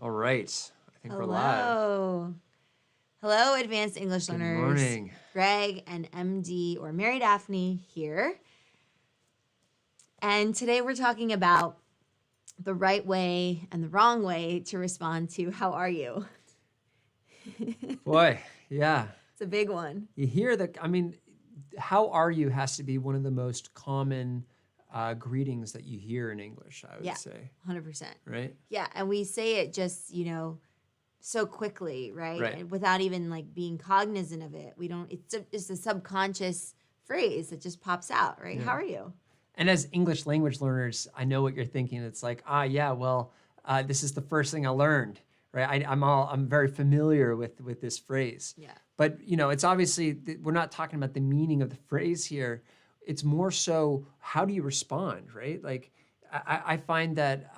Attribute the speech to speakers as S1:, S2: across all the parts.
S1: All right. I think we're live.
S2: Hello. Hello, advanced English
S1: Good
S2: learners.
S1: morning.
S2: Greg and MD or Mary Daphne here. And today we're talking about the right way and the wrong way to respond to how are you?
S1: Boy, yeah.
S2: It's a big one.
S1: You hear how are you has to be one of the most common greetings that you hear in English, I would say.
S2: 100%.
S1: Right?
S2: Yeah, and we say it just, so quickly, right?
S1: Right.
S2: And without even like being cognizant of it. It's a subconscious phrase that just pops out, right?
S1: Yeah.
S2: How are you?
S1: And as English language learners, I know what you're thinking. It's like, this is the first thing I learned, right? I'm very familiar with this phrase.
S2: Yeah.
S1: But it's obviously we're not talking about the meaning of the phrase here. It's more so how do you respond, right? Like I find that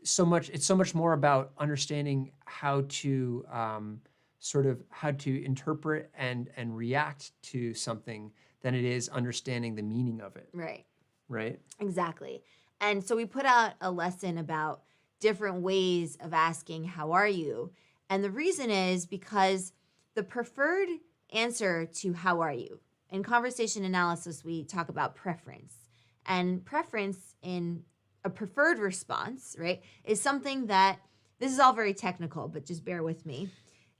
S1: it's so much more about understanding how to how to interpret and react to something than it is understanding the meaning of it.
S2: Right.
S1: Right?
S2: Exactly. And so we put out a lesson about different ways of asking, how are you? And the reason is because the preferred answer to how are you, in conversation analysis, we talk about preference. And preference in a preferred response, right, is something that, this is all very technical, but just bear with me.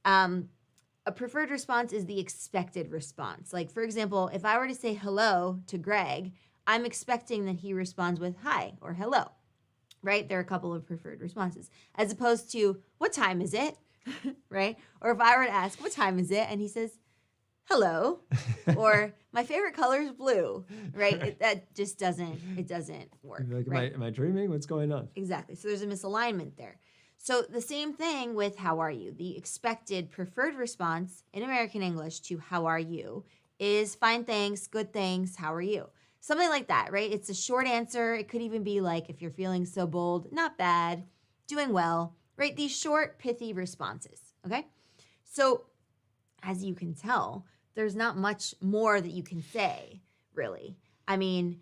S2: A preferred response is the expected response. Like, for example, if I were to say hello to Greg, I'm expecting that he responds with hi or hello, right? There are a couple of preferred responses, as opposed to what time is it, right? Or if I were to ask what time is it and he says hello, or my favorite color is blue, right? That just doesn't work.
S1: Like,
S2: right?
S1: am I dreaming? What's going on?
S2: Exactly. So there's a misalignment there. So the same thing with how are you? The expected preferred response in American English to how are you is fine, thanks, good, thanks, how are you? Something like that, right? It's a short answer. It could even be like, if you're feeling so bold, not bad, doing well, right? These short, pithy responses, okay? So as you can tell, there's not much more that you can say, really. I mean,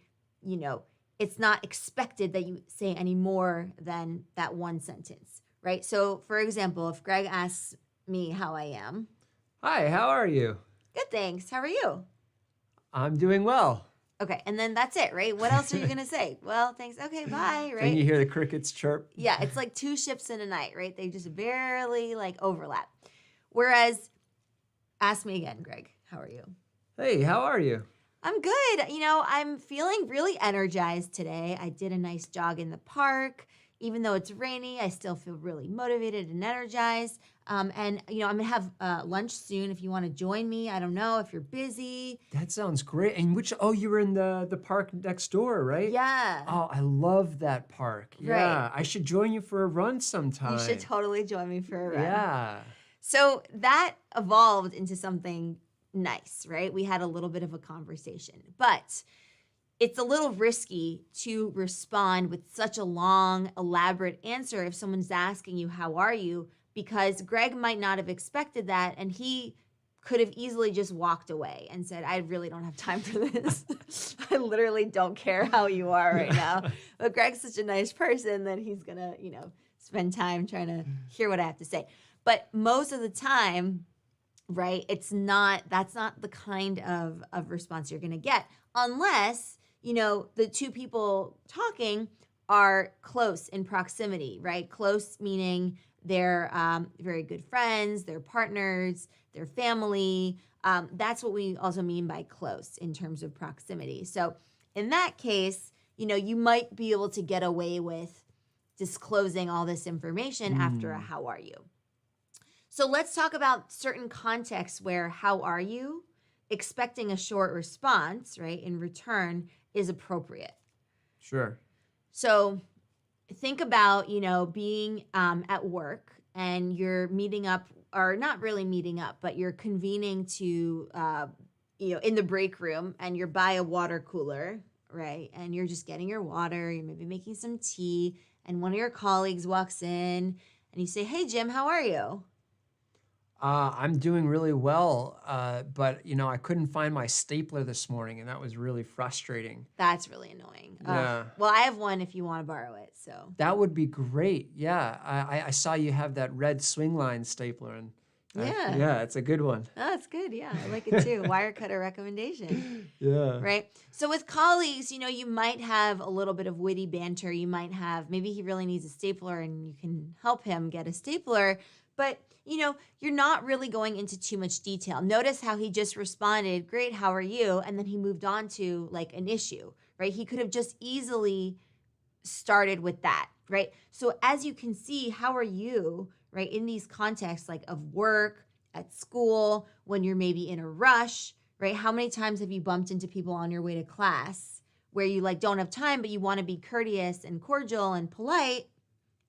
S2: it's not expected that you say any more than that one sentence, right? So, for example, if Greg asks me how I am,
S1: Hi, how are you?
S2: good, thanks. How are you?
S1: I'm doing well.
S2: Okay, and then that's it, right? What else are you gonna say? Well, thanks. Okay, bye, right?
S1: Then you hear the crickets chirp.
S2: Yeah, it's like two ships in a night, right? They just barely like overlap. Whereas, ask me again, Greg. How are you?
S1: Hey, how are you?
S2: I'm good. I'm feeling really energized today. I did a nice jog in the park. Even though it's rainy, I still feel really motivated and energized. And I'm gonna have lunch soon. If you want to join me, I don't know if you're busy.
S1: That sounds great. And you were in the park next door, right?
S2: Yeah.
S1: Oh, I love that park.
S2: Right.
S1: Yeah, I should join you for a run sometime.
S2: You should totally join me for a run.
S1: Yeah.
S2: So that evolved into something nice, right? We had a little bit of a conversation, but it's a little risky to respond with such a long, elaborate answer if someone's asking you, how are you? Because Greg might not have expected that, and he could have easily just walked away and said, I really don't have time for this. I literally don't care how you are right now. But Greg's such a nice person that he's gonna, spend time trying to hear what I have to say. But most of the time, right, that's not the kind of response you're gonna get unless the two people talking are close in proximity, right? Close meaning they're very good friends, they're partners, they're family. That's what we also mean by close in terms of proximity. So in that case, you might be able to get away with disclosing all this information after a how are you. So let's talk about certain contexts where how are you, expecting a short response, right, in return is appropriate.
S1: Sure.
S2: So think about, being at work and you're meeting up, or not really meeting up, but you're convening to, in the break room and you're by a water cooler, right? And you're just getting your water, you're maybe making some tea, and one of your colleagues walks in and you say, hey, Jim, how are you?
S1: I'm doing really well, but I couldn't find my stapler this morning, and that was really frustrating.
S2: That's really annoying. Ugh.
S1: Yeah.
S2: Well, I have one if you want to borrow it. So
S1: That would be great. Yeah, I saw you have that red swing line stapler, and
S2: yeah.
S1: yeah, it's a good one.
S2: Oh, that's good. Yeah, I like it too. Wire cutter recommendation.
S1: Yeah.
S2: Right. So with colleagues, you might have a little bit of witty banter. You might have, maybe he really needs a stapler and you can help him get a stapler. But, you're not really going into too much detail. Notice how he just responded, great, how are you? And then he moved on to like an issue, right? He could have just easily started with that, right? So as you can see, how are you, right? In these contexts like of work, at school, when you're maybe in a rush, right? How many times have you bumped into people on your way to class where you like don't have time, but you want to be courteous and cordial and polite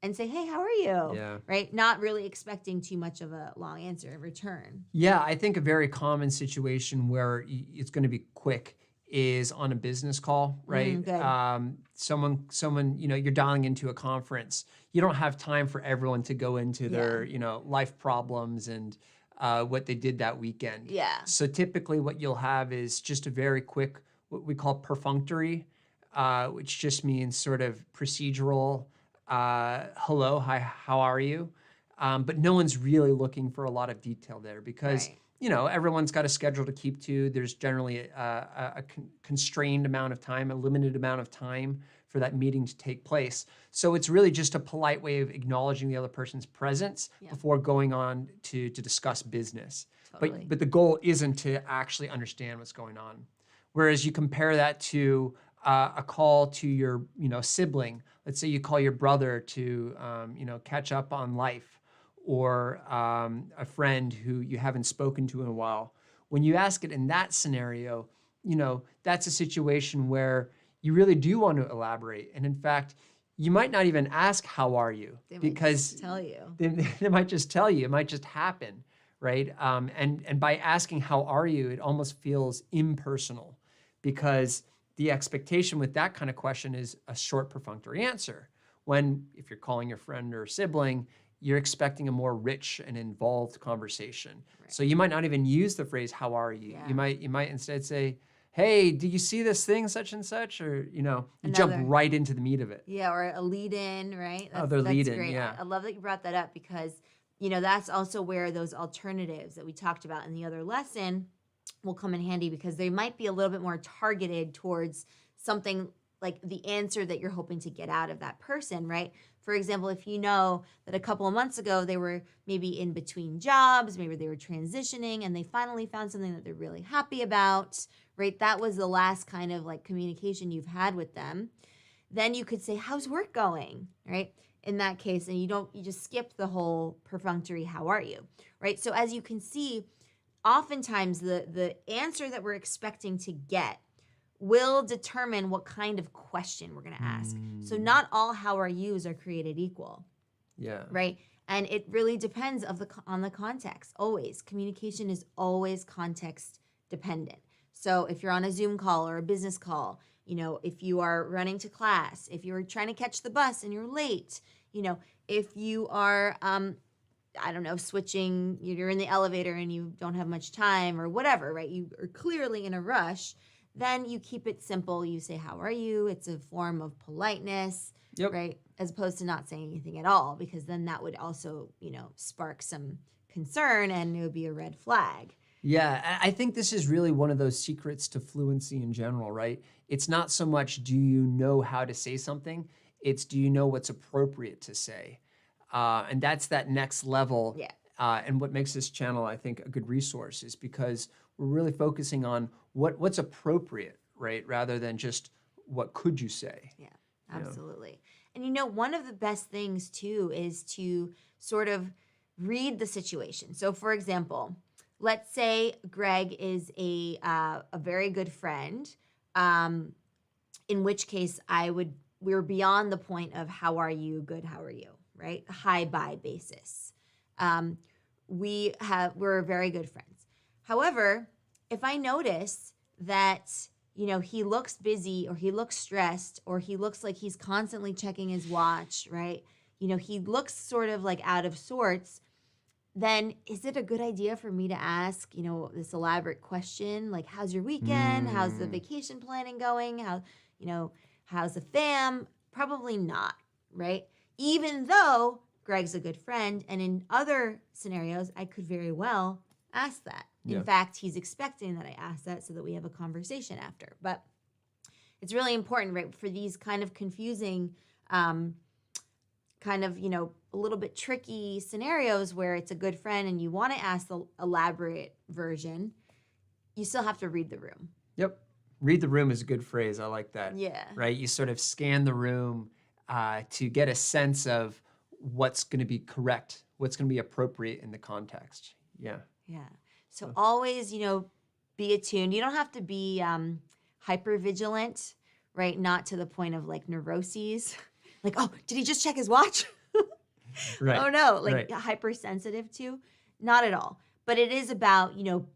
S2: and say, hey, how are you?
S1: Yeah.
S2: Right? Not really expecting too much of a long answer in return.
S1: Yeah, I think a very common situation where it's going to be quick is on a business call, right?
S2: Good.
S1: Someone, you're dialing into a conference. You don't have time for everyone to go into their, life problems and what they did that weekend.
S2: Yeah.
S1: So typically what you'll have is just a very quick, what we call perfunctory, which just means sort of procedural, hello, hi, how are you? But no one's really looking for a lot of detail there because,
S2: Right.
S1: everyone's got a schedule to keep to. There's generally a constrained amount of time, a limited amount of time for that meeting to take place. So it's really just a polite way of acknowledging the other person's presence before going on to discuss business.
S2: Totally.
S1: But the goal isn't to actually understand what's going on. Whereas you compare that to a call to your sibling. Let's say you call your brother to catch up on life, or a friend who you haven't spoken to in a while. When you ask it in that scenario, that's a situation where you really do want to elaborate. And in fact, you might not even ask, how are you?
S2: They might
S1: Because
S2: just tell you.
S1: they might just tell you. It might just happen, right? And by asking, how are you, it almost feels impersonal because the expectation with that kind of question is a short, perfunctory answer. When, if you're calling your friend or sibling, you're expecting a more rich and involved conversation.
S2: Right.
S1: So you might not even use the phrase, how are you?
S2: Yeah.
S1: You might instead say, hey, did you see this thing, such and such? Or, you jump right into the meat of it.
S2: Yeah, or a lead in, right?
S1: Other lead in,
S2: great.
S1: yeah.
S2: I love that you brought that up because, that's also where those alternatives that we talked about in the other lesson will come in handy because they might be a little bit more targeted towards something like the answer that you're hoping to get out of that person, right? For example, if you know that a couple of months ago they were maybe in between jobs, maybe they were transitioning and they finally found something that they're really happy about, right? That was the last kind of like communication you've had with them. Then you could say, how's work going, right? In that case, and you just skip the whole perfunctory, how are you, right? So as you can see, oftentimes the answer that we're expecting to get will determine what kind of question we're going to ask. So not all how are yous are created equal.
S1: Yeah.
S2: Right? And it really depends on the context. Always. Communication is always context dependent. So if you're on a Zoom call or a business call, if you are running to class, if you're trying to catch the bus and you're late, if you are switching, you're in the elevator and you don't have much time or whatever, right? You are clearly in a rush. Then you keep it simple. You say, how are you? It's a form of politeness, right? As opposed to not saying anything at all, because then that would also, spark some concern and it would be a red flag.
S1: Yeah, I think this is really one of those secrets to fluency in general, right? It's not so much do you know how to say something, it's do you know what's appropriate to say. And that's that next level.
S2: Yeah.
S1: And what makes this channel, I think, a good resource is because we're really focusing on what's appropriate, right? Rather than just what could you say.
S2: Yeah, absolutely. And one of the best things too is to sort of read the situation. So for example, let's say Greg is a very good friend, in which case we're beyond the point of how are you, good, how are you, right? Hi-bye basis. We're very good friends. However, if I notice that, he looks busy or he looks stressed or he looks like he's constantly checking his watch, right? He looks sort of like out of sorts. then is it a good idea for me to ask, this elaborate question like, how's your weekend? How's the vacation planning going? How's the fam? Probably not, right? Even though Greg's a good friend, and in other scenarios, I could very well ask that.
S1: Yeah.
S2: In fact, he's expecting that I ask that so that we have a conversation after. But it's really important, right, for these kind of confusing, a little bit tricky scenarios where it's a good friend and you want to ask the elaborate version, you still have to read the room.
S1: Yep. Read the room is a good phrase. I like that.
S2: Yeah.
S1: Right? You sort of scan the room to get a sense of what's going to be correct, what's going to be appropriate in the context. Yeah.
S2: Yeah. So always, be attuned. You don't have to be hyper vigilant, right? Not to the point of like neuroses. Like, oh, did he just check his watch?
S1: Right.
S2: Oh no, like
S1: Right.
S2: hypersensitive to? Not at all. But it is about,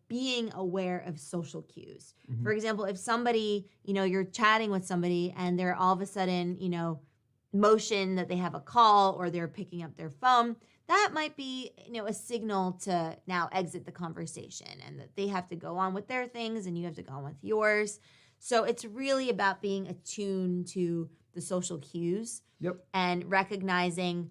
S2: being aware of social cues.
S1: Mhm.
S2: For example, if somebody, you're chatting with somebody and they're all of a sudden, motion that they have a call or they're picking up their phone, that might be, a signal to now exit the conversation and that they have to go on with their things and you have to go on with yours. So it's really about being attuned to the social cues
S1: Yep.
S2: and recognizing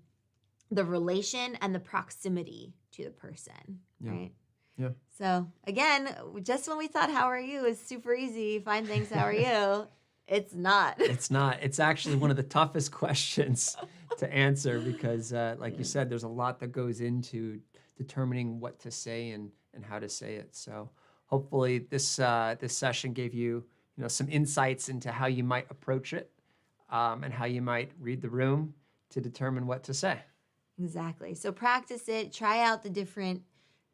S2: the relation and the proximity to the person,
S1: Yeah.
S2: right?
S1: Yeah.
S2: So again, just when we thought "How are you?" is super easy, find things "How are you?" It's not.
S1: It's not. It's actually one of the toughest questions to answer because, like you said, there's a lot that goes into determining what to say and how to say it. So hopefully this this session gave you some insights into how you might approach it and how you might read the room to determine what to say.
S2: Exactly. So practice it. Try out the different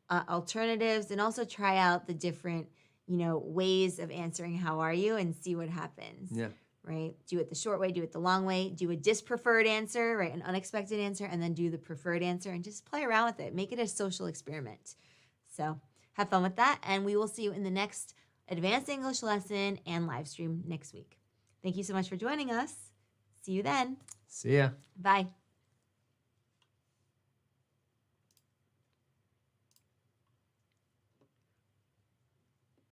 S2: alternatives, and also try out the different ways of answering "How are you?" and see what happens.
S1: Yeah.
S2: Right? Do it the short way, do it the long way, do a dispreferred answer, right? An unexpected answer, and then do the preferred answer and just play around with it. Make it a social experiment. So have fun with that, and we will see you in the next advanced English lesson and live stream next week. Thank you so much for joining us. See you then.
S1: See ya.
S2: Bye.